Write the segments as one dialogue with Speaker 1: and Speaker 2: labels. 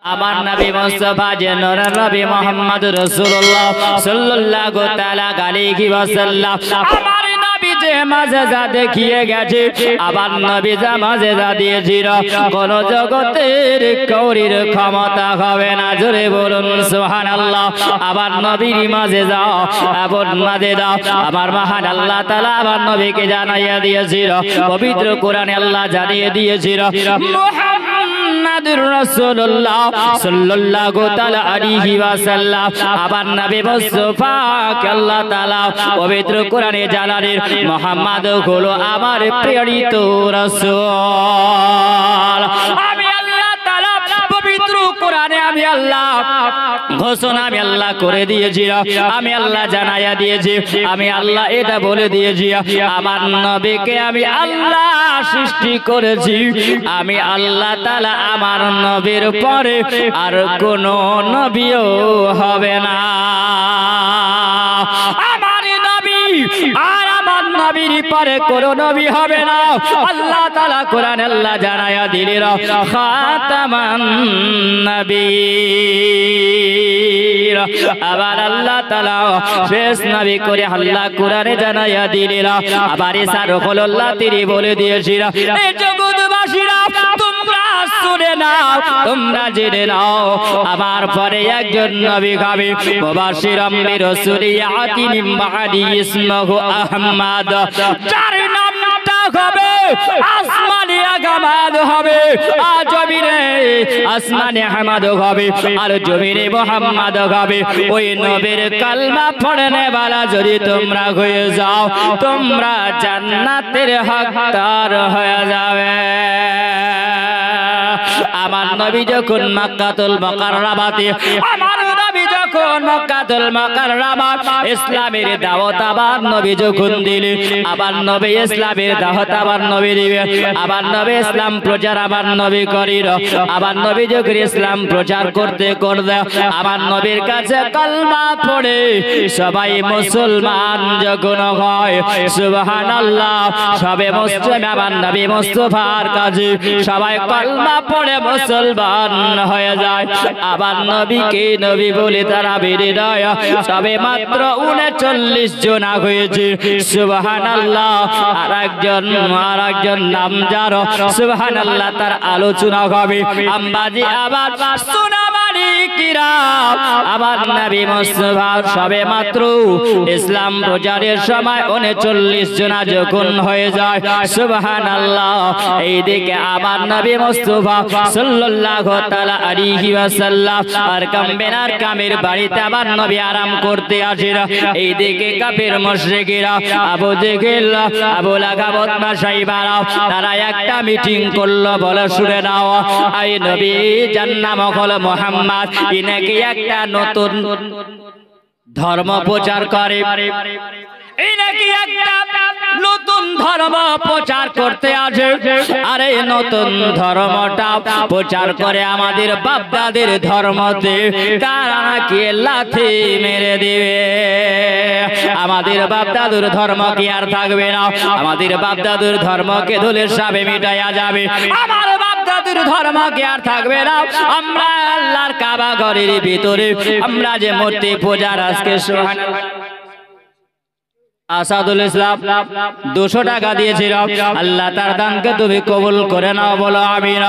Speaker 1: আমার নবী মুস্তাফা যে নূর নবী মুহাম্মদ রাসূলুল্লাহ সাল্লাল্লাহু তাআলা আলাইহি ওয়াসাল্লাম আমার নবী যে মাযেজা দেখিয়ে গেছে আবার নবী যে মাযেজা দিয়েছিল কোন জগতের কাউরির ক্ষমতা হবে না জোরে বলুন সুবহানাল্লাহ আবার নবীর মাযেজা আবার মাযেজা আমার মহান আল্লাহ তাআলা আমার নবীকে জানাইয়া দিয়েছিল পবিত্র কোরআনে আল্লাহ জানিয়ে দিয়েছিল মুহাম্মাদুর রাসূলুল্লাহ সাল্লাল্লাহু তাআলা আলাইহি ওয়াসাল্লাম আবার নবী মুস্তাফাকে আল্লাহ তাআলা পবিত্র কোরআনে জানালেন মুহাম্মদ হলো আমার প্রেরিত রাসূল আমি আল্লাহ তাআলা পবিত্র কোরআনে আমি আল্লাহ ঘোষণা আমি আল্লাহ করে দিয়েছি আমি আল্লাহ জানাইয়া দিয়েছি আমি আল্লাহ এটা বলে দিয়েছি আমার নবীকে আমি আল্লাহ সৃষ্টি করেছি আমি আল্লাহ তাআলা আমার নবীর পরে আর কোন নবীও হবে না আমার নবী আর আমার নবীর পরে কোন নবী হবে না আল্লাহ তাআলা কোরআনে আল্লাহ জানাইয়া দিলেন খাতামান নবীর আবার আল্লাহ তাআলা শেষ নবী করে আল্লাহ কোরআনে জানাইয়া দিলেন আবার ঈসা রূহুল্লাহ তিনি বলে দিয়েছিলেন এই জগৎবাসীরা তোমরা শুনে নাও তোমরা জেনে নাও আমার পরে একজন নবী হবে মুবাশশিরাম বিরাসূলিয়াতি মিন বাদি ইসমুহু আহমদ যার নামটা হবে আসমানে আহমদ হবে আর জমিনে আসমানে আহমদ হবে আর জমিনে মুহাম্মদ হবে ওই নবীর কালমা পড়নে वाला যদি তোমরা হয়ে যাও তোমরা জান্নাতের হকদার হয়ে যাবে আমার নবী যখন মক্কাতুল মুকাররমাতে আমার নবী যখন মক্কাতুল মুকাররমা ইসলামের দাওয়াত আবার নবী যখন দিলেন আবার নবী ইসলামের দাওয়াত আবার নবী দিবেন আবার নবী ইসলাম প্রচার আবার নবী করিল আবার নবী যখন ইসলাম প্রচার করতে করতে আমার নবীর কাছে কালমা পড়ে সবাই মুসলমান যখন হয় সুবহানাল্লাহ সবে মুসলিম আবার নবী মুস্তাফার কাছে সবাই কালমা পড়ে মুসলমান হয়ে যায় আবার নবীকে নবী বলে তারা বেড়ে দেয় সবে মাত্র 39 জন হয়েছে সুবহানাল্লাহ আর একজন নাম যার সুবহানাল্লাহ তার আলোচনা হবে আম্বাজি আবার সোনামানি কিরাম আবার নবী মুস্তাফা সবে মাত্র ইসলাম প্রচারের সময় 39 জন যখন হয়ে যায় সুবহানাল্লাহ এইদিকে আবার নবী মুস্তাফা সাল্লাল্লাহু তাআলা আলাইহি ওয়াসাল্লাম আর কামবেনার কামের বাড়িতে আবার নবী আরাম করতে আসেন এইদিকে কাফের মুশরিকরা আবু জেহেল আবু লাহাব উতবা শাইবারা তারা একটা মিটিং করলো বলে শুনে নাও এই নবী যার নাম হলো মুহাম্মদ ইনাকে একটা নতুন ধর্ম প্রচার করে ইনাকে একটা নতুন ধর্ম প্রচার করতে আসে আরে নতুন ধর্মটা প্রচার করে আমাদের বাপদাদের ধর্মতে তারা নাকি লাথি মেরে দিবে আমাদের বাপদাদুর ধর্ম কি আর থাকবে না আমাদের বাপদাদুর ধর্মকে ধুলের সাবে মিটাইয়া যাবে আমার বাপদাদুর ধর্ম কি আর থাকবে না আমরা আল্লাহর কাবা ঘরের ভিতরে আমরা যে মূর্তি পূজার আজকে সুবহানাল্লাহ আসাদুল ইসলাম 200 টাকা দিয়েছিল আল্লাহ তার দানকে তুমি কবুল করে নাও বলো আমিন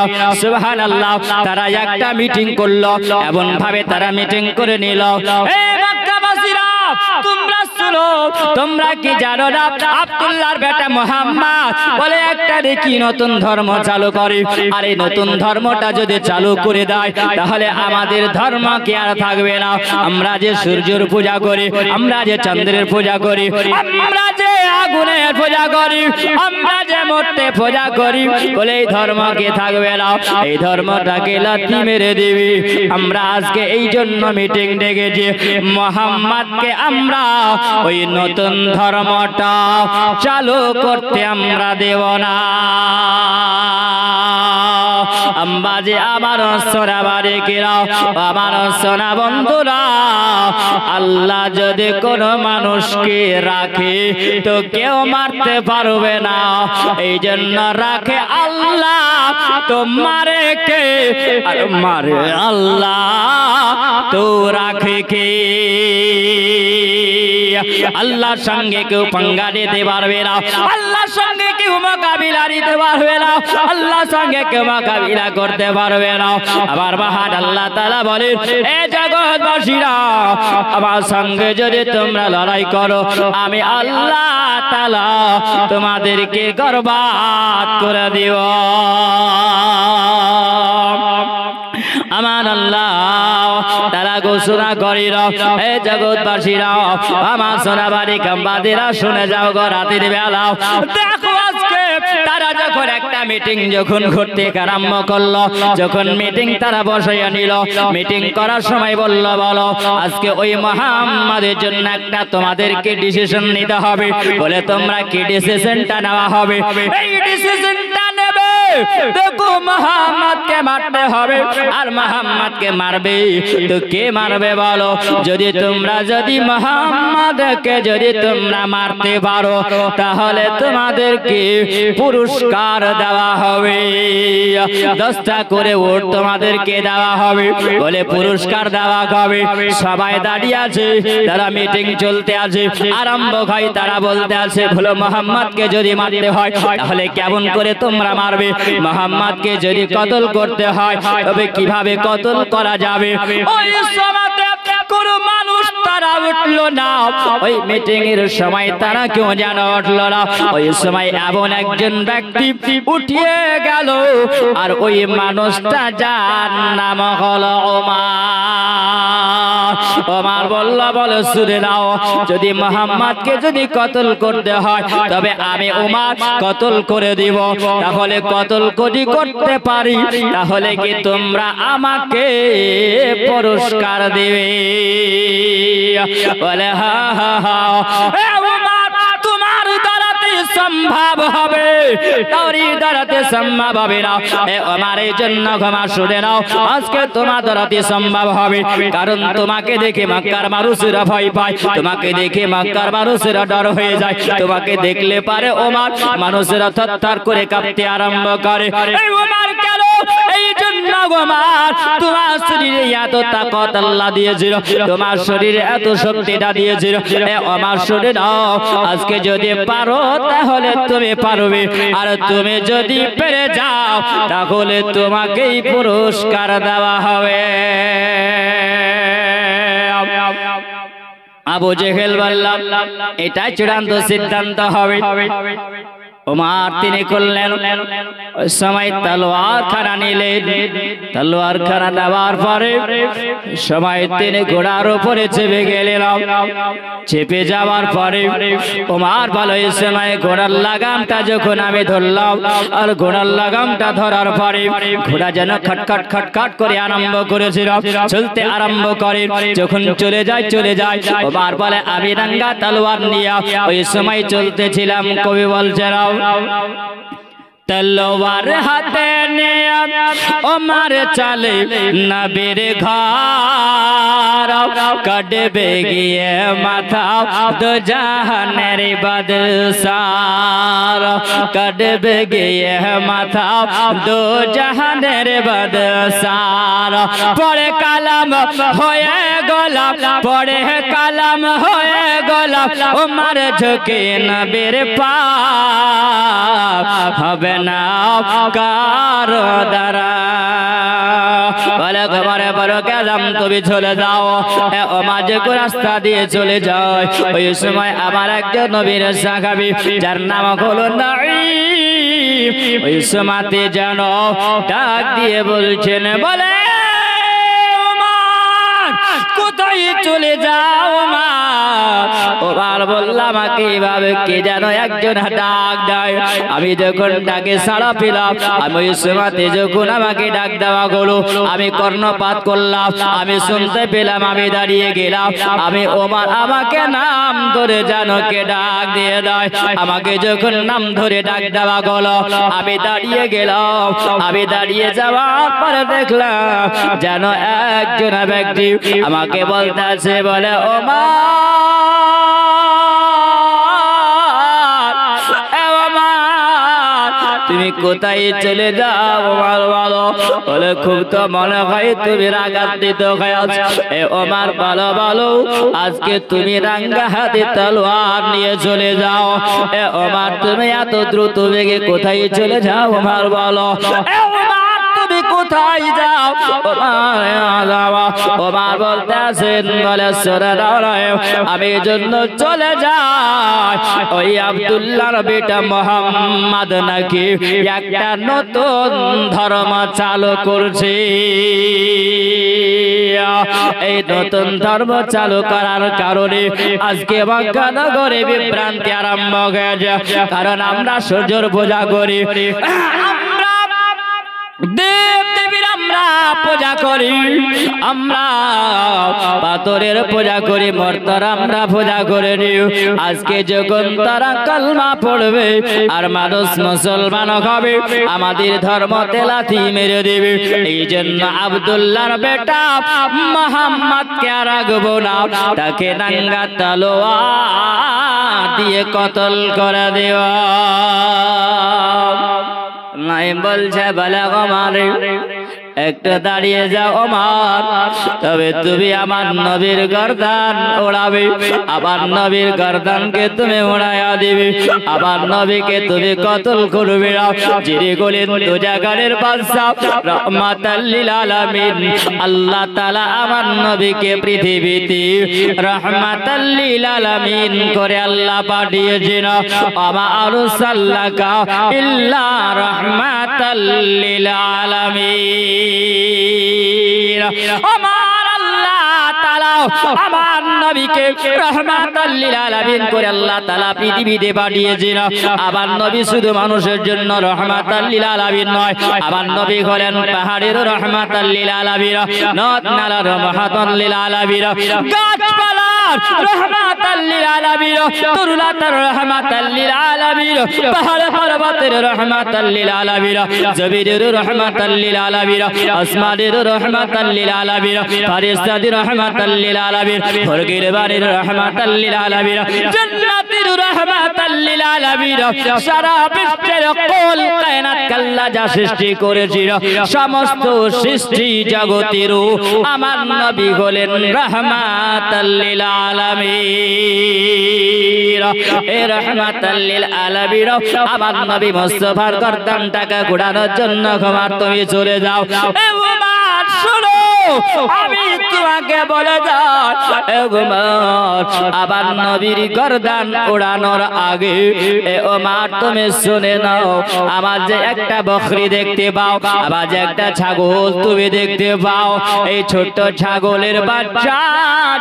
Speaker 1: সুবহানাল্লাহ তারা একটা মিটিং করলো এমন ভাবে তারা মিটিং করে নিল এই মক্কাবাসীরা তোমরা শুনো তোমরা কি জানো না আব্দুল্লাহর বেটা মুহাম্মদ বলে একটা দেখি নতুন ধর্ম চালু করে আর এই নতুন ধর্মটা যদি চালু করে দেয় তাহলে আমাদের ধর্ম কি আর থাকবে না আমরা যে সূর্যের পূজা করি আমরা যে চন্দ্রের পূজা করি আমরা যে আগুনের পূজা করি আমরা যে মূর্তি পূজা করি বলে এই ধর্ম কি থাকবে না এই ধর্মটাকে লাথি মেরে দিবি আমরা আজকে এই জন্য মিটিং ডেকেছি মুহাম্মদকে আমরা ওই নতুন ধর্মটা চালু করতে আমরা দেব না। আম্বাজি আমার সোনা বাড়িরা, আমার সোনা বন্ধুরা, আল্লাহ যদি কোনো মানুষকে রাখে তো কেউ মারতে পারবে না। এই জন্য রাখে আল্লাহ, তো মারে কে? আর মারে আল্লাহ, তো রাখে কে? আল্লাহর সঙ্গে কেউ পাঙ্গা দিতে পারবে না, আল্লাহর সঙ্গে কেউ মোকাবিলা দিতে পারবে না, আল্লাহর সঙ্গে কেউ মোকাবিলা করতে পারবে না। আমার মহান আল্লাহ তাআলা বলেন, এ জগৎবাসীরা, আমার সঙ্গে যদি তোমরা লড়াই করো, আমি আল্লাহ তাআলা তোমাদেরকে বরবাদ করে দিব। আমার আল্লাহ তারা ঘোষণা করিল, হে জগৎবাসীরা, আমার সোনাবাড়ি কাম্বাদিরা, শুনে যাও গো রাতের বেলা। দেখো আজকে তারা যখন একটা মিটিং যখন করতে আরম্ভ করলো, যখন মিটিং তারা বসাইয়া নিল, মিটিং করার সময় বলল, বলো আজকে ওই মুহাম্মাদের জন্য একটা তোমাদেরকে ডিসিশন নিতে হবে। বলে তোমরা কি ডিসিশনটা নেওয়া হবে? এই ডিসিশনটা নেবে, দেখো মুহাম্মাদকে মারতে হবে। আর মুহাম্মাদকে মারবে তো কে মারবে বলো? যদি তোমরা মুহাম্মাদকে যদি তোমরা মারতে পারো, তাহলে তোমাদেরকে পুরস্কার দেওয়া হবে, 10টা করে ওট তোমাদেরকে দেওয়া হবে। বলে পুরস্কার দেওয়া হবে। সবাই দাঁড়িয়ে আছে, তারা মিটিং চলতে আছে, আরম্ভ হয়, তারা বলতে আছে, বলো মুহাম্মাদকে যদি মারতে হয় তাহলে কেমন করে তোমরা মারবে? মুহাম্মাদকে যদি কতল করতে হয় তবে কিভাবে কতল করা যাবে? ওই সময়তে কোনো মানুষ তারা উঠলো না। ওই মিটিং এর সময় তারা কেউ যেন উঠলো না। ওই সময় এমন একজন ব্যক্তি উঠিয়ে গেল, আর ওই মানুষটা যার নাম হলো ওমর। ওমর বলল, বলো শুনে নাও, যদি মুহাম্মাদকে যদি কতল করতে হয় তবে আমি ওমর কতল করে দিব। তাহলে কতল যদি করতে পারি তাহলে কি তোমরা আমাকে পুরস্কার দেবে? বলে হা হা হা, তোমার দ্বারাতে সম্ভব হবে, তোর দ্বারাতে সম্ভব হবে না। আমার এই জন্য ক্ষমা শুনে নাও, আজকে তোমার দ্বারাতে সম্ভব হবে। কারণ তোমাকে দেখে মক্কার মানুষেরা ভয় পায়, তোমাকে দেখে মক্কার মানুষেরা ডর হয়ে যায়, তোমাকে দেখলে পারে ওমর মানুষেরা থরথর করে কাঁপতে আরম্ভ করে। এই ওমর কেন? এই জন্য ওমর, তোমার শরীরে এত তাকত আল্লাহ দিয়েছিল, তোমার শরীরে এত শক্তিটা দিয়েছিল। ওমর শুনে নাও, আজকে যদি পারো তাহলে তুমি পারবে, আর তুমি যদি পেরে যাও তাহলে তোমাকেই পুরস্কার দেওয়া হবে। আবু জেহেল বলল, এটা চূড়ান্ত সিদ্ধান্ত হবে। ওমর তিনি করলেন, ওই সময় তলোয়ার খানা নিলেন। তলোয়ার খানা নেওয়ার পরে সময় তিনি ঘোড়ার উপরে চেপে গেলেন। চেপে যাওয়ার পরে ওমর বলে, এই সময় ঘোড়ার লাগামটা যখন আমি ধরলাম, আর ঘোড়ার লাগামটা ধরার পরে ঘোড়া যেন খটখট খটখট করে আরম্ভ করেছিল, চলতে আরম্ভ করে। যখন চলে যায় ওমর বলে, আমি রাঙ্গা তলোয়ার নিয়ে ওই সময় চলতেছিলাম। কবি বলছে, তলোয়ার হাতে নিয়ে ওমর চলে নবীর ঘর, কাটবে গিয়ে মাথা দো জাহানের বাদশার, কাটবে গিয়ে মাথা দো জাহানের বাদশার। পড়ে কালাম হয়ে গোলাপ, পড়ে কালাম হয়ে গোলাপ, ওমর ঝুঁকে নবীর পাপ, হবে না কারো দ্বারা। বলে ঘরে বড় গেলাম, তুমি চলে যাও। ওমর যে রাস্তা দিয়ে চলে যায়, ওই সময় আবার একজন নবীর সাহাবী যার নাম হলো নাঈম, ওই সময়তে যেন ডাক দিয়ে বলছেন, বলে ওমর কোথায় কোথায় চলে যাও মা? ওমর বলল আমাকে এভাবে কে যেন একজন ডাক দেয়। আমি যখন ডাকে সাড়া পেলাম, আমি ওই সময়তে যখন আমাকে ডাক দেওয়া হলো, আমি কর্ণপাত করলাম, আমি শুনতে পেলাম, আমি দাঁড়িয়ে গেলাম। আমি ওমর আমাকে নাম ধরে যেন কে ডাক দিয়ে দেয়। আমাকে যখন নাম ধরে ডাক দেওয়া হলো, আমি দাঁড়িয়ে গেলাম। আমি দাঁড়িয়ে যাওয়ার পরে দেখলাম যেন একজন ব্যক্তি আমাকে বলতেছে, বলে ওমর তুমি কোথায় চলে যাও? ওমর বলো, বলে খুব তো মনে হয় তুমি রাগান্বিত হয়ে আছো। এ ওমর বলো বলো, আজকে তুমি রাঙ্গা হাতে তলোয়ার নিয়ে চলে যাও। এ ওমর তুমি এত দ্রুত বেগে কোথায় চলে যাও? ওমর বলো, এ ওমর তুমি কোথায় যাও? ওমর বলতে আছেন, বলে সরে দাও, আমি জন্য চলে যাই। ওই আব্দুল্লাহর বেটা মোহাম্মদ নাকি একটা নতুন ধর্ম চালু করছে। এই নতুন ধর্ম চালু করার কারণে আজকে মক্কা নগরে বিভ্রান্তি আরম্ভ হয়ে যায়। কারণ আমরা সূর্যের পূজা করি, আমরা দেব দেবীর আমরা পূজা করি, আমরা পাথরের পূজা করি, মর্তর আমরা পূজা করে নিও। আজকে যখন তারা কালমা পড়বে আর মানুষ মুসলমান হবে, আমাদের ধর্ম তেলাথি মেরে দেবে। এই জন্য আব্দুল্লাহর বেটা মুহাম্মদকে আর রাখবো না, তাকে নাঙ্গা তলোয়ার দিয়ে কতল করে দেওয়া। নাই বলছে, বলে ওমর একটু দাঁড়িয়ে যাও ওমর, তবে তুমি আমার নবীর গর্দান ওড়াবে, আবার নবীর গর্দানকে তুমি উড়াইয়া দিবে, আবার নবীকে তুমি কতল করবে। যিনি গলেন দুজাগানের বাদশা রাহমাতাল লিল আলামিন, আল্লাহ তাআলা আমার নবীকে পৃথিবীতে রাহমাতাল লিল আলামিন করে আল্লাহ পাঠিয়েছেন। আমা আরসালনাকা ইল্লা রাহমাতাল লিল আলামিন। আমার আল্লাহ তাআলা আমার নবীকে রাহমাতাল লিল আলামিন করে আল্লাহ তাআলা পৃথিবীতে পাঠিয়েছেন। আবার নবী শুধু মানুষের জন্য রাহমাতাল লিল আলামিন নয়, আবার নবী হলেন পাহাড়ের রাহমাতাল লিল আলামিন, নদ নালার রাহমাতাল লিল আলামিন, গাছপালা রহমাতাল লিল আলামিন, তরুলাতার রহমাতাল লিল আলামিন, পাহাড় পর্বতের রহমাতাল লিল আলামিন, জমিনের রহমাতাল লিল আলামিন, আসমানের রহমাতাল লিল আলামিন, ফেরেশতাদের রহমাতাল লিল আলামিন, স্বর্গের বাড়ির রহমাতাল লিল আলামিন, জান্নাতের রহমাতাল লিল আলামিন। সারা বিশ্বের কুল কায়নাত আল্লাহ যা সৃষ্টি করেছিল, সমস্ত সৃষ্টি জগতের আমার নবী হলেন রহমাতাল লিল আলামিন। এ রহমাতাল লিল আলামিন আমার নবী মুস্তাফার গর্দানটাকে ঘোরানোর জন্য ক্ষমা তুমি চলে যাও। এ ওমর শুনো, আমি তোমাকে বলে যাই, এ ওমর আবার নবীর গর্দান ওড়ানোর আগে এ ওমর তুমি শুনে নাও, আমার যে একটা বকরি দেখতে পাও, আবার যে একটা ছাগল তুমি দেখতে পাও, এই ছোট্ট ছাগলের বাচ্চা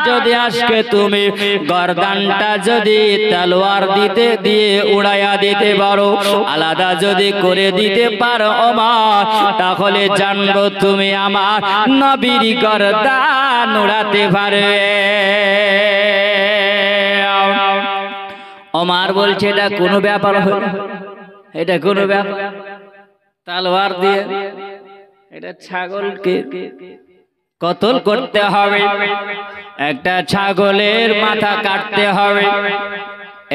Speaker 1: যদি আজকে তুমি গর্দানটা যদি তলোয়ার দিতে দিয়ে উড়াইয়া দিতে পারো, আলাদা যদি করে দিতে পারো ওমর, তাহলে জানবো তুমি আমার নবীর গর্দান উড়াতে পারবে। ওমর বলছে এটা কোনো ব্যাপার হলো, এটা কোনো ব্যাপার, তলোয়ার দিয়ে এটা ছাগলকে কতল করতে হবে, একটা ছাগলের মাথা কাটতে হবে,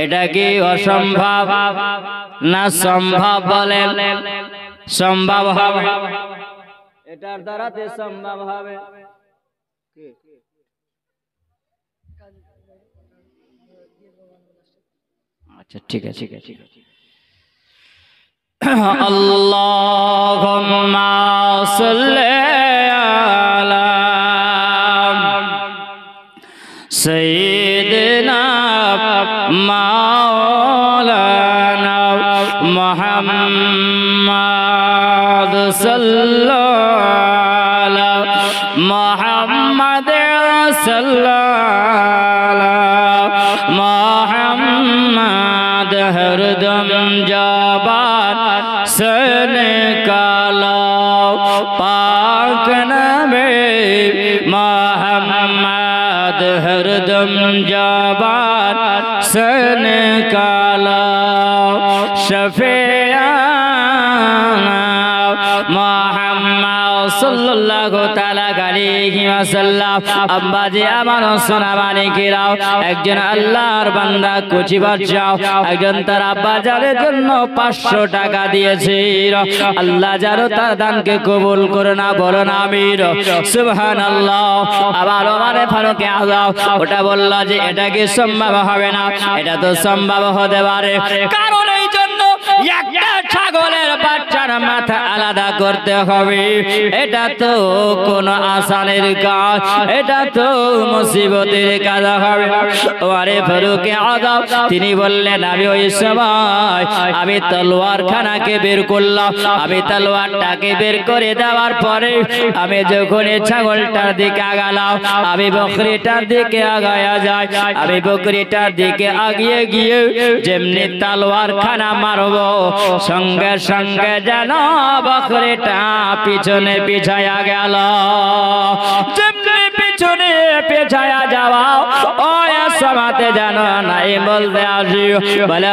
Speaker 1: এটা কি অসম্ভব না সম্ভব? বলেন সম্ভব হবে, এটার দ্বারাতে সম্ভব হবে। আচ্ছা ঠিক আছে ঠিক আছে। আল্লাহুম্মা সাল্লি আলা সাইয়্যিদিনা মাওলানা মুহাম্মদ সাল্লাল্লাহু মোহাম্মদ সাল্লাল্লাহু মোহাম্মদ হরদম জবান से निकालो पाक नबी मोहम्मद हरदम जबान से निकालो शफीआना मोहम्मद सल्लल्लाहु ताला अलैहि वसल्लम। अब्बा जी আমার সোনা মানিকেরাও, একজন আল্লাহর বান্দা কুচি বাচ্চা একজন তার আব্বা জানের জন্য 500 টাকা দিয়েছে। আল্লাহ যারো তার দানকে কবুল করে না, বলেন আমিন সুবহানাল্লাহ। আবার ওমর ফারুক আযম ওটা বলল যে এটা কি সম্ভব হবে না, এটা তো সম্ভব হতে পারে, কারণ এই জন্য একটা ছাগলের বাচ্চার মাথা আলাদা করতে হবে, এটা তো কোন আসানের কাজ, এটা তো মুসিবতের কাজ হবে। ওমরে ফারুক আযম তিনি বললেন আমি ওই সময় আমি তলোয়ার খানাকে বের করলাম, আমি তলোয়ারটাকে বের করে দেওয়ার পরে আমি যখন ছাগলটার দিকে আগালাম, আমি বকরিটার দিকে আগায়া যায়, আমি বকরিটার দিকে আগিয়ে গিয়ে যেমনি তলোয়ার খানা মারব, সঙ্গে সঙ্গে যেন বকরিটা পিছনে পিছায়া গেল। যেমনি পিছনে পিছায়া যাওয়া ওই সমাতে যেন নাই বলতে আসি, বলে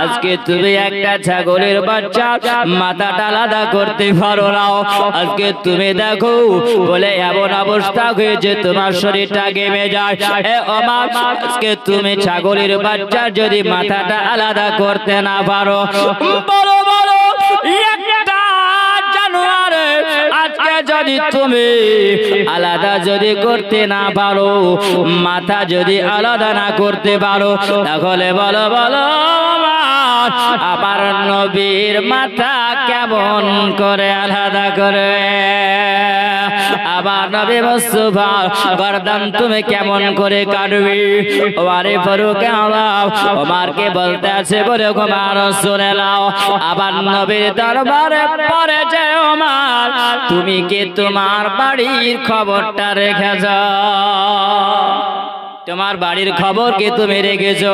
Speaker 1: আজকে তুমি একটা ছাগলের বাচ্চা মাথাটা আলাদা করতে পারো না, আজকে তুমি দেখো বলে এমন অবস্থা হয়েছে তোমার শরীরটা ঘেমে যায়। ওমর আজকে তুমি ছাগলের বাচ্চা যদি মাথাটা আলাদা করতে না পারো, বলো বলো একটা জানোয়ার আজকে যদি তুমি আলাদা যদি করতে না পারো, মাথা যদি আলাদা না করতে পারো, তাহলে বলো বলো আমার নবীর মাথা কেমন করে আলাদা করে, আবার নবী মুস্তাফা গর্দান তুমি কেমন করে কাটবি। ওমরে ফারুক আযম ওমরকে বলতে আছে বলে ওমর শুনে নাও, আবার নবীর দরবারে পড়ে যে ওমর তুমি কি তোমার বাড়ির খবরটা রেখেছ, তোমার বাড়ির খবর কি তুমি রেখেছো?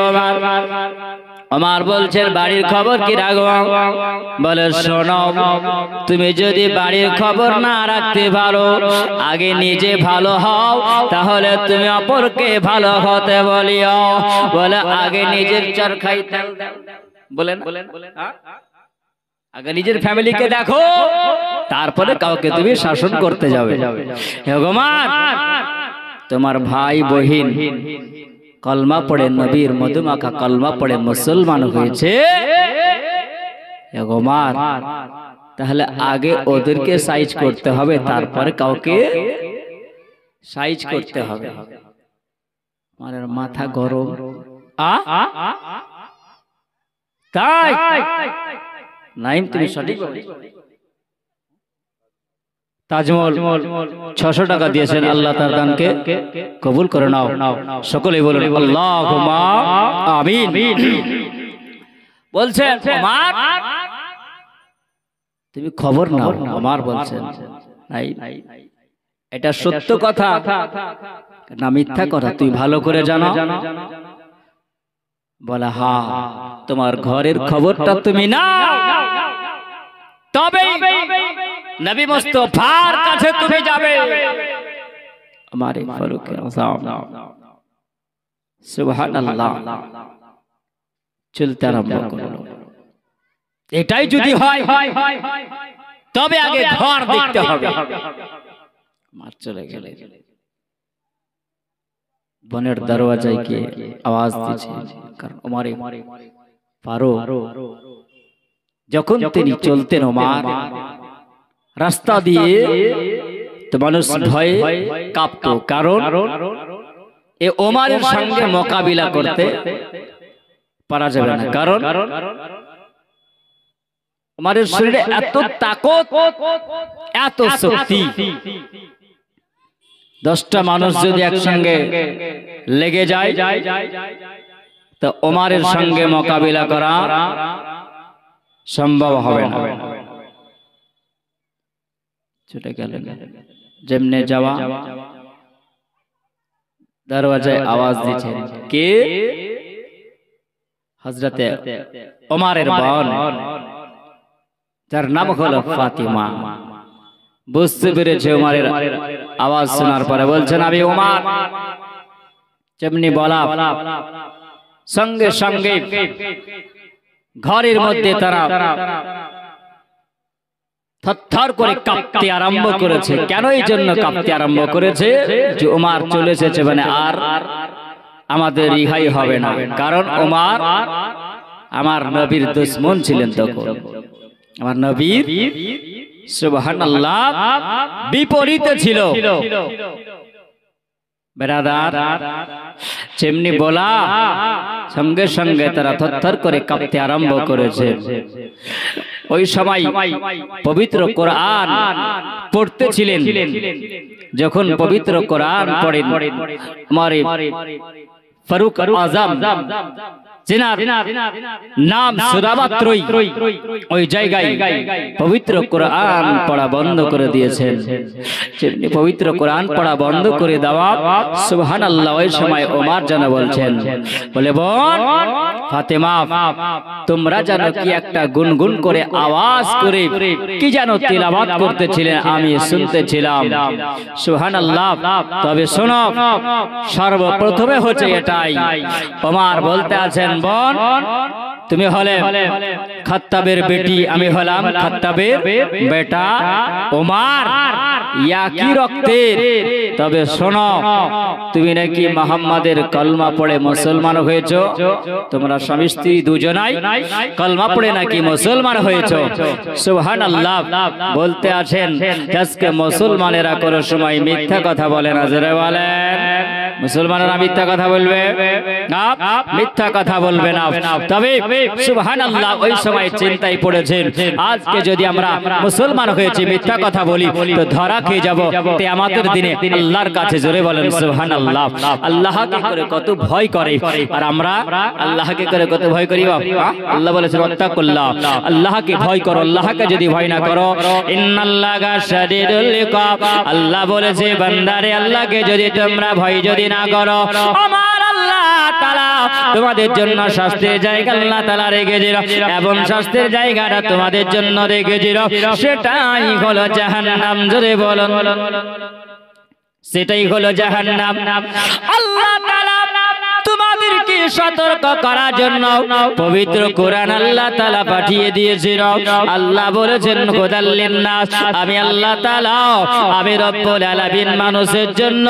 Speaker 1: ওমর বলছেন বাড়ির খবর কি রাখবো? বলে শোনো, তুমি যদি বাড়ির খবর না রাখতে পারো, আগে নিজে ভালো হও, তাহলে তুমি অপরকে ভালো হতে বলিও। বলে আগে নিজের চরখাই তেল দাও, বলেন আগে নিজের ফ্যামিলিকে দেখো, তারপরে কাউকে তুমি শাসন করতে যাবে। হে ওমর, তোমার ভাই বহিন কলমা পড়ে নবীর মধুমাখা কলমা পড়ে মুসলমান হয়েছে, ওমর তাহলে আগে ওদেরকে সাইজ করতে হবে, তারপরে কাউকে সাইজ করতে হবে। আমার মাথা গরম, তাই নাইম তুমি সঠিক তাজমহল 600 টাকা দিয়েছেন, আল্লাহ তার দানকে কবুল করে নাও। সকলেই বলুন আল্লাহুম্মা আমিন। বলছেন ওমর তুমি খবর নাও, ওমর বলছেন নাই এটা সত্য কথা না মিথ্যা কথা তুই ভালো করে জানো? বলে হ্যাঁ, তোমার ঘরের খবরটা তুমি নাও, তবে নবী মুস্তাফার কাছে তুমি যাবে। আমারে ফারুক আযম সুবহানাল্লাহ চলতে আরম্ভ করলো। এটাই যদি হয় তবে আগে ঘর দেখতে হবে। মার চলে গেলে বনের দরওয়াজায় গিয়ে আওয়াজ দিয়েছে, কারণ ওমরে ফারুক যখন তিনি চলতেন ওমর রাস্তা দিয়ে তো মানুষ ভয়ে কাঁপতো, কারণ এ ওমরের সঙ্গে মোকাবিলা করতে পারা যাবে না, কারণ ওমরের শরীরে এত তাকত এত শক্তি, 10টা মানুষ যদি একসঙ্গে লেগে যায় তো ওমরের সঙ্গে মোকাবিলা করা সম্ভব হবে না। ছুটে গেলেন। যেমনে যাওয়া দরওয়াজায় আওয়াজ দিচ্ছেন, কে? হযরতে ওমরের বোন, যার নাম হলো ফাতিমা। বুঝতে পেরেছে ওমরের আওয়াজ শোনার পরে বলছেন, আমি ওমর। যেমনি বলা সঙ্গে সঙ্গে ঘরের মধ্যে তারা থরথর করে কাঁপতে আরম্ভ করেছে। কেন এই জন্য কাঁপতে আরম্ভ করেছে? যে ওমর চলে এসেছে, মানে আর আমাদের রিহাই হবে না। কারণ ওমর আমার নবীর দুশমন ছিলেন তখন, আমার নবীর সুবহানাল্লাহ বিপরীতে ছিল। বেরাদার, যেমনি বলা সঙ্গে সঙ্গে তারা থরথর করে কাঁপতে আরম্ভ করেছে। ওই সময় পবিত্র কোরআন পড়তেছিলেন। যখন পবিত্র কোরআন পড়েন, আমার ফারুক আজম जिनार नाम सुरामात्रই ওই জায়গায় পবিত্র কোরআন পড়া বন্ধ করে দিয়েছেন। যেমনি পবিত্র কোরআন পড়া বন্ধ করে দেওয়া সুবহানাল্লাহ, ওই সময় ওমর জানা বলছেন, বলে বোন ফাতেমা, তোমরা জানো কি একটা গুনগুন করে আওয়াজ করে কি জানো তিলাওয়াত করতেছিলেন, আমি শুনতেছিলাম। সুবহানাল্লাহ। তবে শোনো, সর্বপ্রথমে হচ্ছে এটাই, ওমর বলতে আছেন, বোন তুমি হলে খাত্তাবের বেটি, আমি হলাম খাত্তাবের বেটা। ওমর একই রক্তের। তবে শোনো, তুমি নাকি মুহাম্মাদের কলমা পড়ে মুসলমান হয়েছো, তোমরা স্বামী স্ত্রী দুজনাই কলমা পড়ে নাকি মুসলমান হয়েছো। সুবহানাল্লাহ। বলতে আছেন, আজকে মুসলমানেরা কোনো সময় মিথ্যা কথা বলে না। জোরে বলেন, মুসলমানেরা মিথ্যা কথা বলবে না, মিথ্যা কথা বলবে না। তবে সুবহানাল্লাহ, ওই সময় চিন্তায় পড়েছেন, আজকে যদি আমরা মুসলমান হয়েছি মিথ্যা কথা বলি তো ধরা খেয়ে যাব কিয়ামতের দিনে আল্লাহর কাছে। জোরে বলেন সুবহানাল্লাহ। আল্লাহকে করে কত ভয় করে, আর আমরা আল্লাহকে করে কত ভয় করি। আল্লাহ বলেছেন, ওয়াত্তাকুল্লাহ, আল্লাহকে ভয় করো। আল্লাহকে যদি ভয় না করো, ইন্নাল্লাহা শাদীদুল ইকাব, আল্লাহ বলেছে বান্দারে আল্লাহকে যদি তোমরা ভয় যদি না করো, আমার আল্লাহ তাআলা তোমাদের জন্য শাস্তির জায়গা আল্লাহ তাআলা রেখেছিল, এবং শাস্তির জায়গাটা তোমাদের জন্য রেখেছিল, সেটাই হলো জাহান্নাম। জোরে বলুন, সেটাই হলো জাহান্নাম। আল্লাহ তাআলা তোমাদেরকে সতর্ক করার জন্য পবিত্র কোরআন আল্লাহ তাআলা পাঠিয়ে দিয়েছেন। আল্লাহ বলেছেন, হুদাল লিন্নাস, আমি আল্লাহ তাআলা, আমি রব্বুল আলামিন মানুষের জন্য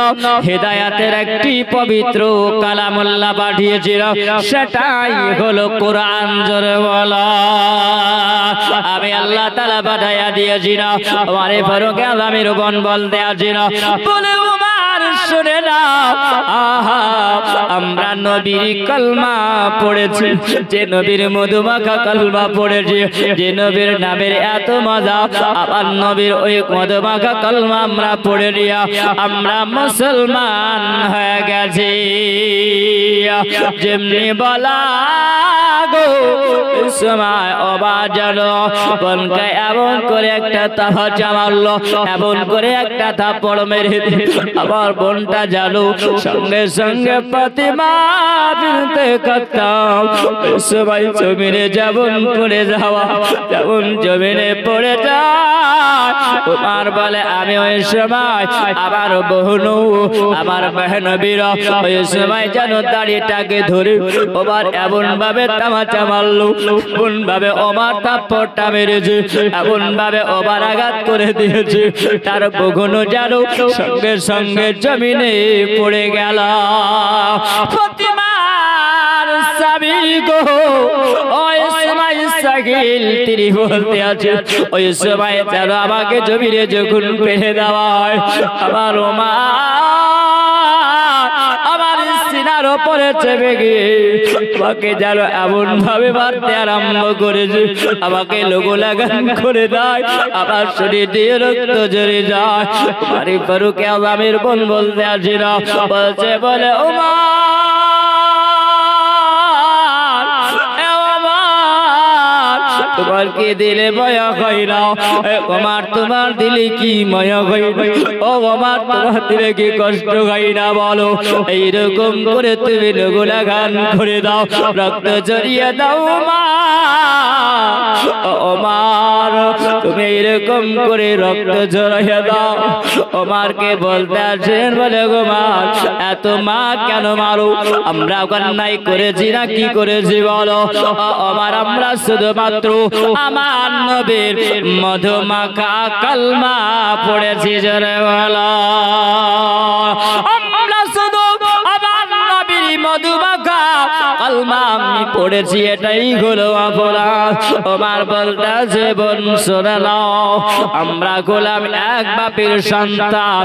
Speaker 1: হেদায়েতের একটি পবিত্র কালামুল্লাহ পাঠিয়েছিল, সেটাই হলো কোরআন। জোরে বলো, আমি আল্লাহ তাআলা পাঠিয়ে দিয়েছিল। আমারে ফারুক আজমের বোন বলতে আছেন, বলে ওমর শুনে নাও, আহা আমরা নবীর কলমা পড়েছি, যে নবীর মধুমাখা কলমা পড়েছি, যে নবীর নামের এত মজা, আবার নবীর ওই মধুমাখা কলমা আমরা পড়ে নিয়া আমরা মুসলমান হয়ে গেছি। যেমনি বলা গো সময় অবাক জানো, বোনকে এমন করে একটা তাহাজা মারলো, এমন করে একটা থাপ্পড় মেরে আবার বোনটা জানো সঙ্গে সঙ্গে ফাতিমা বিনতে খাত্তাব সবাই জমিনে যেমন পড়ে যাওয়া, যেমন জমিনে পড়ে যায়। ওমর বলে, আমি ওই সময় আমার বোনও আমার বহনবীরা ওই সময় যেন দাড়িটাকে ধরে ওমর এমন ভাবে তামাচা মারলো, এমন ভাবে ওমর থাপ্পড়টা মেরেছে, এমন ভাবে ওমর আঘাত করে দিয়েছে, তার বোনও যেন সঙ্গে সঙ্গে জমিনে পড়ে গেল। ফাতিমার স্বামী গো ওই সময় সাকিল তিনি বলতে আছে, ওই সময় যেন আমাকে জমিনে যখন ফেলে দেওয়া হয়, আমার ওমা আমার সিনার উপরে চেপে গিয়ে আমাকে যেন এমন ভাবে মারতে আরম্ভ করেছে, আমাকে লোগো লাগান করে দেয়, আমার শরীর দিয়ে রক্ত ঝরে যায়। আরে ফারুক আজমের বোন বলতে আসি না, বলছে, বলে তোমার কি দিলে মায়া হয় না? ওমর তোমার দিলে কি মায়া হয় না? ও ওমর তোমার দিলে কি কষ্ট হয় না বলো? এইরকম করে তুমি লোকগুলা গান করে দাও, রক্ত জড়িয়ে দাও মা। ওমর তুমি এরকম করে রক্ত জড়িয়ে দাও। ওমরকে বলতে আসেন, বলে গো মা, এত মা কেন মারো? আমরা অন্যায় করেছি না কি করেছি বলো? ওমর আমরা শুধুমাত্র আমার নবীর মধুমাখা কালমা পড়েছি, জোরে বলো। আমরা শুধু আমার নবীর মধুমাখা কালমা আমি পড়েছি, এটাই হলো অপরাধ। ওমর বলতেছে, বোন শুনে নাও, আমরা গোলাম এক বাপের সন্তান।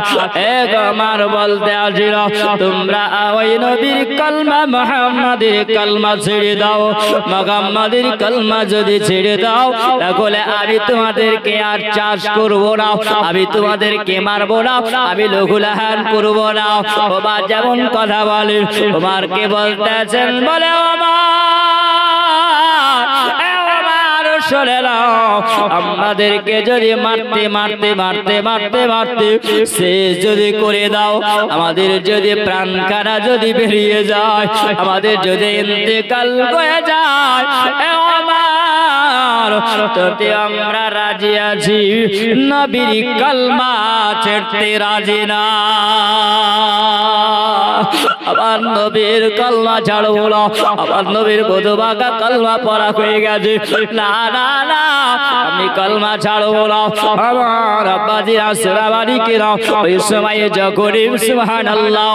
Speaker 1: এক ওমর বলতে আসিল, তোমরা ওই নবীর কালমা মুহাম্মাদের কালমা ছেড়ে দাও। মুহাম্মাদের কালমা যদি ছেড়ে দাও, তাহলে আমি তোমাদেরকে আর চাষ করব না, আমি তোমাদেরকে মারবো না, আমি লঘুলাহান করব না। ওমর যেমন কথা বলে, ওমরকে বলতেছেন, বলে আমাদেরকে যদি মারতে মারতে মারতে মারতে মারতে শেষ যদি করে দাও, আমাদের যদি প্রাণ কারা যদি বেরিয়ে যায়, আমাদের যদি ইন্তেকাল হয়ে যায়, তাতে আমরা রাজি আছি, নবীর কালমা ছেড়তে রাজি না। আবার নবীর কালমা ছাড়বো না, আবার নবীর মধুমাখা কালমা পড়া হয়ে গেছে, না না না আমি কালমা ছাড়বো না। আমার আব্বাজিরা সুরাবানিকেরা ওই সময় যখন সুবহানাল্লাহ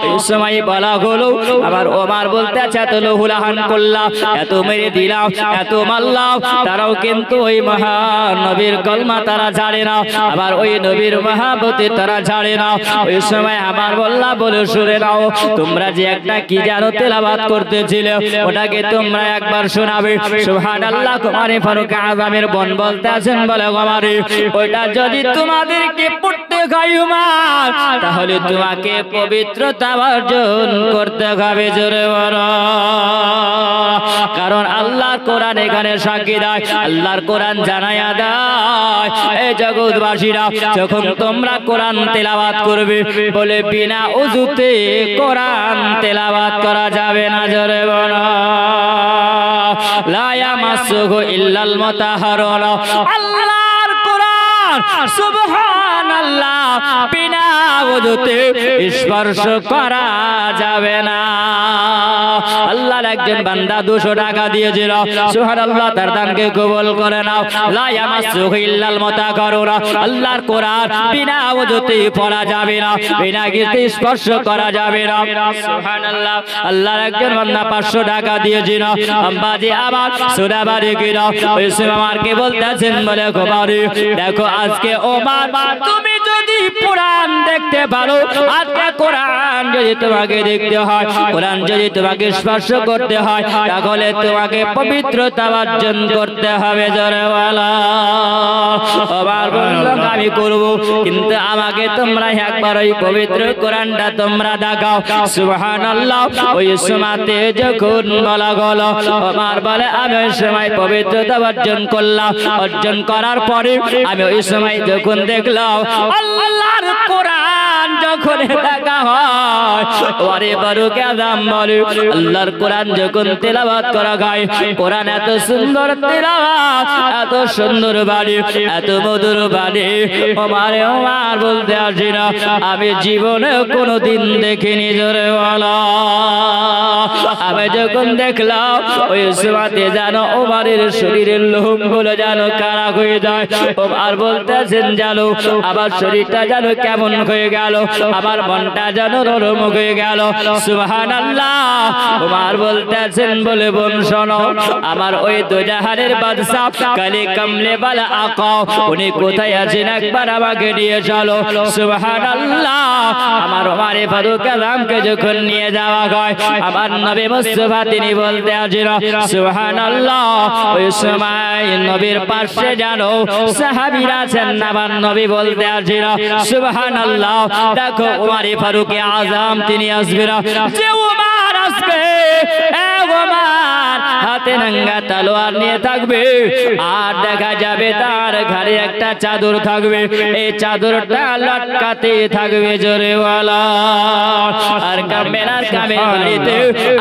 Speaker 1: ওই সময় বলা হলো, আবার ওমর বলতে আছে, এত লহুলাহান করলাম, এত মেরে দিলাম, এত মারলাম, তারাও কিন্তু ওই মহান নবীর কালমা তারা ছাড়ে না, আবার ওই নবীর মহাবতে তারা ছাড়ে না। ওই সময় আবার বললাম, বলে শুনে নাও, তোমরা যে একটা কি জানো তেলাওয়াত করতেছিলে, ওটাকে তোমরা একবার শোনাবে। সুবহানাল্লাহ। কুমারে ফারুক আযমের বোন বলতে আছেন, বলে কুমারে, ওইটা যদি তোমাদেরকে পড়তে হয় উমার, তাহলে তোমাকে পবিত্রতা অর্জন করতে হবে, জোরে বলো। কারণ আল্লাহর কোরআন এখানে সাক্ষী দেয়, আল্লাহর কোরআন জানায়া দেয়, এই জগৎবাসীরা, যখন তোমরা কোরআন তেলাওয়াত করবে, বলে বিনা ওযুতে কোরআন তেলাওয়াত করা যাবে না, জোরে বলো। লা ইয়ামাসসুহু ইল্লাল মুতাহহারুন। আল্লাহর কোরআন সুবহানাল্লাহ বিনা ওযুতে স্পর্শ করা যাবে না। আল্লাহর একজন বান্দা 200 টাকা দিয়েছিল, সুবহানাল্লাহ, তার দানকে কবুল করে নাও। লা ইয়ামাসসুহু ইল্লাল মুতাহহারুন। আল্লাহর কোরআন বিনা ওযুতে পড়া যাবে না, বিনা গিতে স্পর্শ করা যাবে না, সুবহানাল্লাহ। আল্লাহর একজন বান্দা 500 টাকা দিয়েছিল, আম্বাজি আবার সুরাবারে গিরা ওই আমারকে বলতেছেন, বলে খবরে দেখো, আজকে ওমর তুমি যদি কোরআন দেখতে পারো, আজকে কোরআন যদি তোমাকে দেখতে হয়, কোরআন যদি তোমাকে স্পর্শ করতে হয়, তাহলে তোমাকে পবিত্রতা অর্জন করতে হবে, জোরে বলো। ওমর বলল, আমি করব, কিন্তু আমাকে তোমরা একবার ওই পবিত্র কোরআনটা তোমরা দেখাও। সুবহানাল্লাহ। ওই সময়তে যখন বলা হলো, ওমর বলে, আমি ওই সময় পবিত্রতা অর্জন করলাম, অর্জন করার পরে আমি ওই সময় যখন দেখলাম আল্লাহর কোরআন যখন দেখা হয়, ওরে ফারুক আযম বলে, আল্লাহর কোরআন যখন তেলাওয়াত করা হয়, কোরআন এত সুন্দর তেলাওয়াত, এত সুন্দর বাণী, এত মধুর বাণী, ওমর বলতে আসি না, আমি জীবনে কোনোদিন দেখিনি, জোরে বলো। আমি যখন দেখলাম ওই সময়তে যেন ওমরের শরীরের লোমগুলো যেন কারা হয়ে যায়, ওমর বলতেছেন, জানো আমার শরীরটা যেন কেমন হয়ে গেল, আমার মনটা যেন নরম হয়ে গেল, সুবহানাল্লাহ। ওমর বলতেছেন, বলে বোন শোনো, আমার ওই দুজাহানের বাদশা কালে কামলে বালা আকা, উনি কোথায় আছেন একবার আমাকে নিয়ে চলো, সুবহানাল্লাহ। আমার ওমরে ফারুক আযমকে যখন নিয়ে যাওয়া হয়, আমার নবী মুস্তাফা তিনি বলতে আছেন, সুবহানাল্লাহ। ওই সময় নবীর পাশে জানো সাহাবীরা আছেন, আমার নবী বলতে আছেন, সুবহানাল্লাহ। দেখো ওমরে ফারুক আযম তিনি আসবেন, যে ওমর আসবে হাতে নাঙ্গা তলোয়ার নিয়ে থাকবে আর দেখা যাবে তার ঘাড়ে একটা চাদর থাকবে এই চাদরটা লটকাতে থাকবে জোরে ওয়ালা আর কামেনার কামের বাড়িতে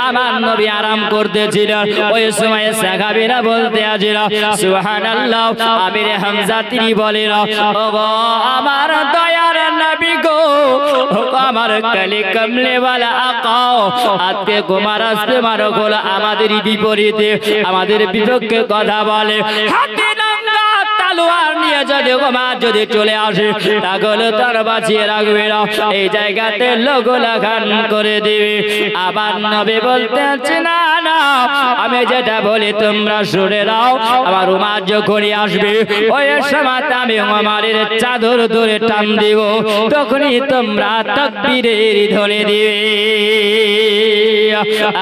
Speaker 1: আমার নবী আরাম করতেছিল ওই সময় সাহাবীরা বলতে আছিল সুবহানাল্লাহ আমির হামজা তিনি বলেন ওগো আমার দয়ার নবী গো আমার কালি কমলে वाला আকা আজকে গোমার আসতে মারো গোলা আমাদের বিপরীতে আমাদের বিপক্ষে কথা বলে হাতে নাঙ্গা তলোয়ার নিয়ে যদি গোমার যদি চলে আসে তাহলে তার বাঁচিয়ে রাখবে না এই জায়গাতে লোগো লাগান করে দিবে আবার নবী বলতেছে না না আমি যেটা বলি তোমরা শুনে নাও আমার উমার যখনই আসবে ওই সময় আমি উমারের চাদর ধরে টান দিব তখনই তোমরা তাকবীরের ধ্বনি দিবে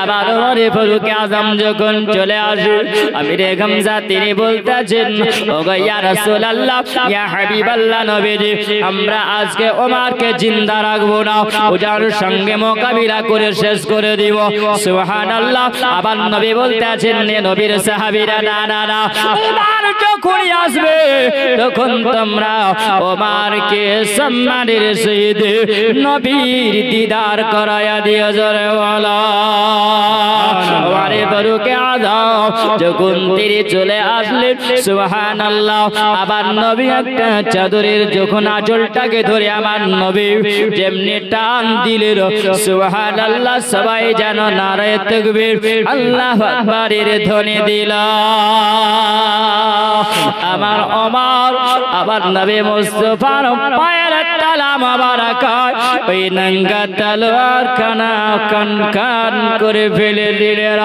Speaker 1: আবার ওমরে ফারুক আযম যখন চলে আসে আমির হামজা তিনি বলতেছেন ওগো ইয়া রাসূলুল্লাহ ইয়া হাবিবাল্লাহ নবীজি আমরা আজকে ওমরকে জিন্দা রাখবো না ওজার সঙ্গে মোকাবিলা করে শেষ করে দিব সুবহানাল্লাহ আবার নবী বলতেছেন নবীর সাহাবীরা না না না ওমর যখন আসবে তখন তোমরা ওমরকে সম্মানের সহিত নবীর দিদার করায়া দিও জোরে বলো ওমরে ফারুক আযম যখন তিনি চলে আসলেন সুবহানাল্লাহ আবার নবী একটা চাদরের যখন আঁচলটাকে ধরে আমার নবী যেমনি টান দিলেন সুবহানাল্লাহ সবাই যেন নারায়ে তাকবীর আল্লাহু আকবারের ধ্বনি দিল আমার ওমর আবার নবী মুস্তাফার পায়ের তালা মোবারক ওই নঙ্গা তলোয়ার খানা কান কান করে ফেলে দিলেন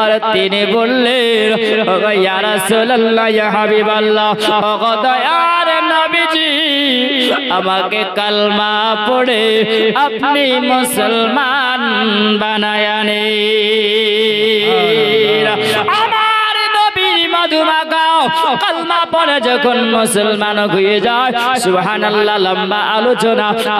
Speaker 1: আর তিনি বললেন ওগো ইয়া রাসূলুল্লাহ ইয়া হাবিবাল্লাহ ওগো দয়ার নবীজি আমাকে কালমা পড়ে আপনি মুসলমান বানায়া নেন আমার নবীর মধুমাখা কালমা পড়ে যখন মুসলমান হয়ে যায় সুবহানাল্লাহ লম্বা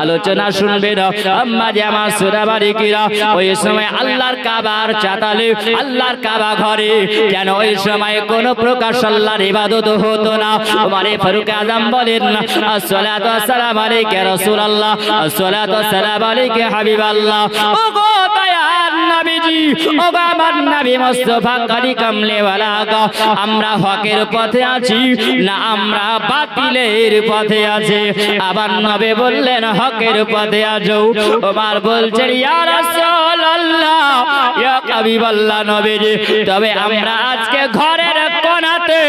Speaker 1: আলোচনা শুনবে না আম্মা যে আমার সুরাবারিকিরা ওই সময় আল্লাহর কাবার চাতালে আল্লাহর কাবা ঘরে কেন ওই সময় কোন প্রকার আল্লাহর ইবাদত হতো না ওমরে ফারুক আযম বলেন আসসালাতু ওয়াসসালামু আলাইকা ইয়া রাসূলুল্লাহ আসসালাতু ওয়াসসালামু আলাইকা হাবিবাল্লাহ ওগো দয়ার নবীজি ওগো আমার নবী মুস্তাফা কারি কামলে ওয়ালা আমরা হকের পথে আছি না আমরা বাতিলের পথে আছি আবার নবী বললেন হকের পথে আছো ওমর বলছেন ইয়া রাসূলুল্লাহ ইয়া হাবিবাল্লাহ নবীজি তবে আমরা আজকে ঘরের কোণাতে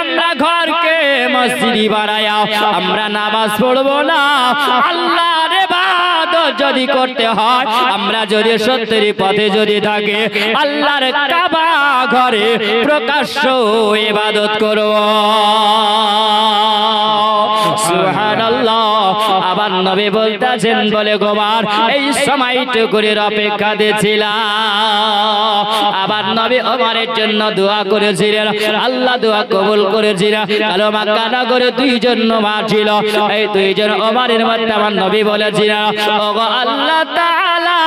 Speaker 1: আমরা ঘরকে মসজিদ বানায়া আমরা নামাজ পড়বো না আল্লাহর ইবাদত যদি করতে হয় আমরা যদি সত্যের পথে যদি থাকি আল্লাহর কাবা ঘরে প্রকাশ্য ইবাদত করব সুবহানাল্লাহ আবার নবী বলতেছেন বলে গোবার এই সময়টুকুর অপেক্ষাতে ছিলাম আবার নবী ওমরের জন্য দোয়া করেছিলেন আল্লাহ দোয়া কবুল করেছিলেন কালো মক্কা নগরে দুইজন নবী ছিল এই দুইজন ওমরের মধ্যে আমার নবী বলেছিলেন ওগো আল্লাহ তাআলা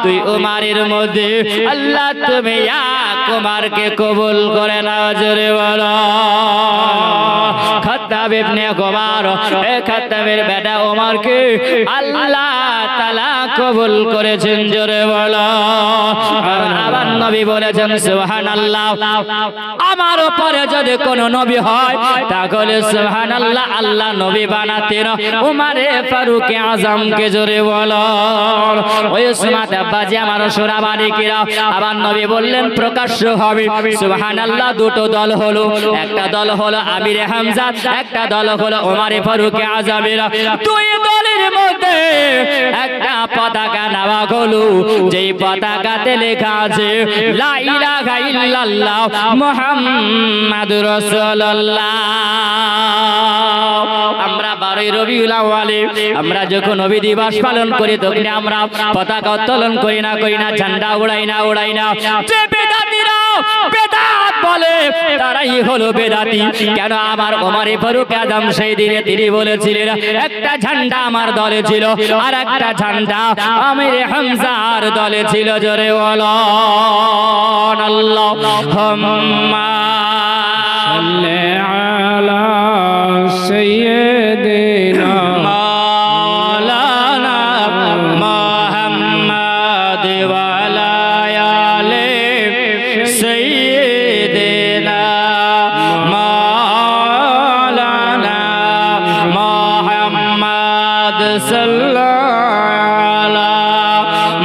Speaker 1: তুই ওমরের মধ্যে আল্লাহ তুমি এক ওমরকে কবুল করে নাও জোরে বলো খাত্তাব ইবনে ওমর এই খাত্তাবের বেটা ওমরকে আল্লাহ তাআলা কবুল করেছেন জোরে বলো আবার নবী বলেছেন সুবহানাল্লাহ আমার উপরে যদি কোন নবী হয় তাহলে সুবহানাল্লাহ আল্লাহ নবী বানাতেন ওমরে ফারুক আযমকে জোরে বলো ওই সময় আব্বাজি আমার সুরাবারিকিরা আবার নবী বললেন প্রকাশ্য হবে সুবহানাল্লাহ দুটো দল হলো একটা দল হলো আমির হামজা একটা দল হলো ওমরে ফারুক আযমের দুই দলের মধ্যে একটা পতাকা নেওয়া হলো যেই পতাকাতে লেখা আছে লা ইলাহা ইল্লাল্লাহ মুহাম্মাদুর রাসূলুল্লাহ আমরা 12 রবিউল আউয়ালে আমরা যখন নবী দিবস পালন করি তখন আমরা পতাকা উত্তোলন করি না ঝান্ডা উড়াই না যে বেদাতিরা বেদাত বলে তারাই হলো বেদাতি। কেন আমার ওমর ফারুক আজম সেই দিনে তিনি বলেছিলেন একটা ঝান্ডা আমার দলে ছিল আর একটা ঝান্ডা আমির হামজার দলে ছিল। জোরে বলুন আল্লাহুম্মা সাল্লি আলা সাইয়্যিদিনা মাওলানা মুহাম্মাদ ওয়া আলা আলি সাইয়্যিদিনা মাওলানা মুহাম্মাদ সাল্লাল্লাহু আলা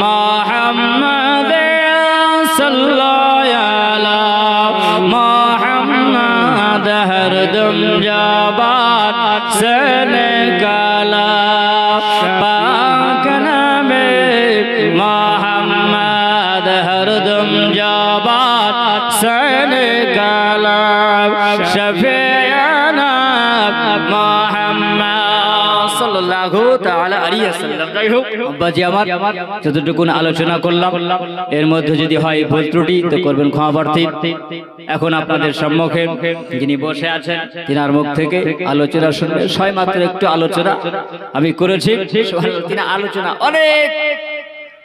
Speaker 1: মুহাম্মাদ সাল্লাল্লাহু আলা মুহাম্মাদ হরদম জবান से निकाला पाक नामे मोहम्मद हरदम जबान से निकाला शफीअना मोहम्मद सल्लल्लाहु ताआला अलैहि वसल्लम। যাই হোক বাজি আমার যতটুকু আলোচনা করলাম এর মধ্যে যদি হয় ভুল ত্রুটি তো করবেন ক্ষমা প্রার্থী। এখন আপনাদের সম্মুখে যিনি বসে আছেন তিনার মুখ থেকে আলোচনা শুনবেন। ছয় মাত্র একটু আলোচনা আমি করেছি, তিনি আলোচনা অনেক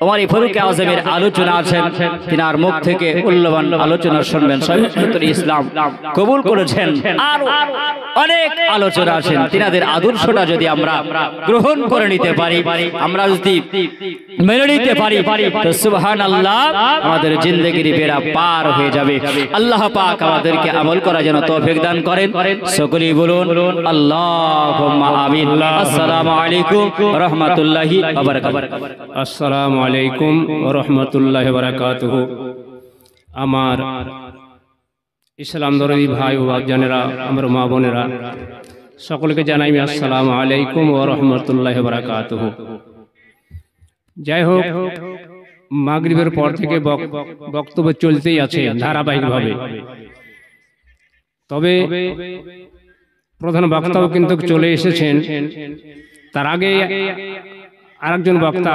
Speaker 1: ওমর ফারুক আজমের আলোচনা আছেন, তিনার মুখ থেকে মূল্যবান আলোচনা শুনবেন। ইসলাম কবুল করেছেন আর অনেক আলোচনা আছেন। তিনাদের আদর্শটা যদি আমরা গ্রহণ করে নিতে পারি, আমরা যদি মেনে নিতে পারি তো সুবহানাল্লাহ আমাদের জিন্দেগির বেড়া পার হয়ে যাবে। আল্লাহ পাক আমাদেরকে আমল করার জন্য তৌফিক দান করেন। সকলেই বলুন আল্লাহুম্মা আমিন। আসসালামু আলাইকুম ওয়া রাহমাতুল্লাহি ওয়া বারাকাতুহু।
Speaker 2: আসসালামু আলাইকুম ওয়া রাহমাতুল্লাহি ওয়া বারাকাতুহু। আমার ইসলাম দরদি ভাই ও বাপজানেরা, আমার মা বোনেরা, সকলকে জানাই আসসালামু আলাইকুম ওয়া রাহমাতুল্লাহি ওয়া বারাকাতুহু। যাই হোক, মাগরিবের পর থেকে বক্তব্য চলতেই আছে ধারাবাহিকভাবে। তবে প্রধান বক্তাও কিন্তু চলে এসেছেন, তার আগে আরেকজন বক্তা